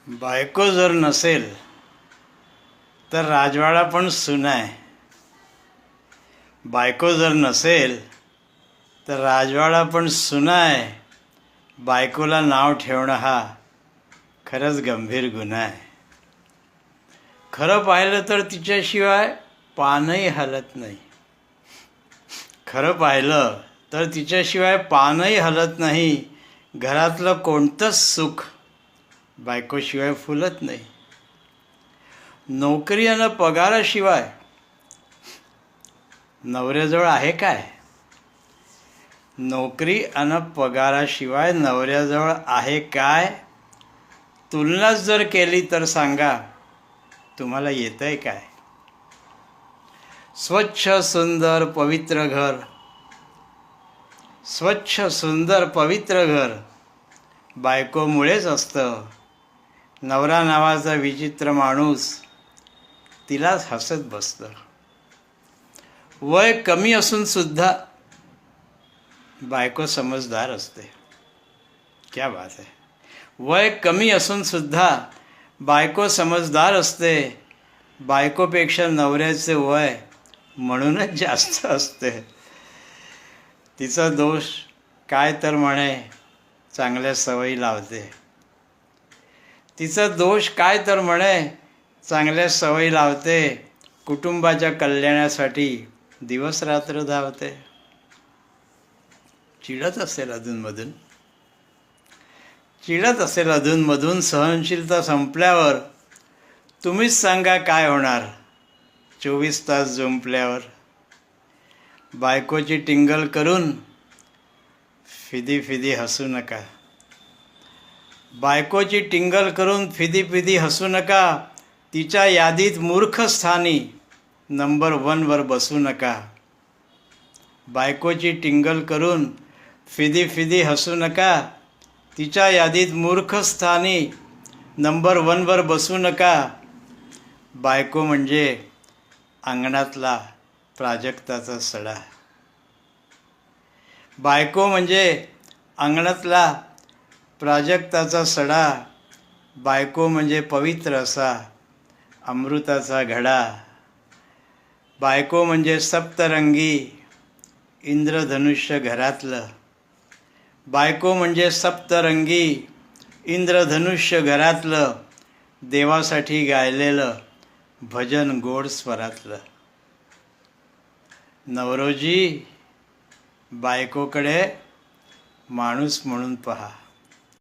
बायको जर नसेल तर राजवाडा पण सुना आहे. बायको जर नसेल तर राजवाडा पण सुना आहे. बायकोला नाव ठेवणं हा खरंच गंभीर गुन्हा आहे. खरं पाहिलं तर तिच्याशिवाय पानही हलत नाही. खरं पाहिलं तर तिच्याशिवाय पानही हलत नाही. घरातलं कोणतंच सुख बायकोशिवाय फुलत नाही. नोकरी आणि पगाराशिवाय नवऱ्याजवळ आहे काय? नोकरी आणि पगाराशिवाय नवऱ्याजवळ आहे काय? तुलनाच जर केली तर सांगा, तुम्हाला येतंय काय? स्वच्छ सुंदर पवित्र घर, स्वच्छ सुंदर पवित्र घर बायकोमुळेच असतं. नवरा नावाचा विचित्र माणूस तिलाच हसत बसतं. वय कमी असून सुद्धा बायको समजदार असते. क्या बात आहे. वय कमी असून सुद्धा बायको समजदार असते. बायकोपेक्षा नवऱ्याचे वय म्हणूनच जास्त असते. तिचा दोष काय तर म्हणे चांगल्या सवयी लावते. तिचा दोष काय तर म्हणे चांगल्या सवयी लावते. कुटुंबाच्या कल्याणासाठी दिवस रात्र धावते. चिडत असेल अधूनमधून, चिडत असेल अधूनमधून. सहनशीलता संपल्यावर तुम्हीच सांगा काय होणार 24 तास जुंपल्यावर. बायकोची टिंगल करून फिदी फिदी हसू नका. बायकोची टिंगल करून फिदी फिदी हसू नका. तिच्या यादीत मूर्ख स्थानी नंबर 1 वर बसू नका. बायकोची टिंगल करून फिदी फिदी हसू नका. तिच्या यादीत मूर्ख स्थानी नंबर 1 वर बसू नका. बायको म्हणजे अंगणातला प्राजक्ताचा सडा. बायको म्हणजे अंगणातला प्राजक्ताचा सडा. बायको म्हणजे पवित्र असा अमृताचा घडा. बायको म्हणजे सप्तरंगी इंद्रधनुष्य घरातलं. बायको म्हणजे सप्तरंगी इंद्रधनुष्य घरातलं. देवासाठी गायलेलं भजन गोड स्वरातलं. नवरोजी बायकोकडे माणूस म्हणून पहा.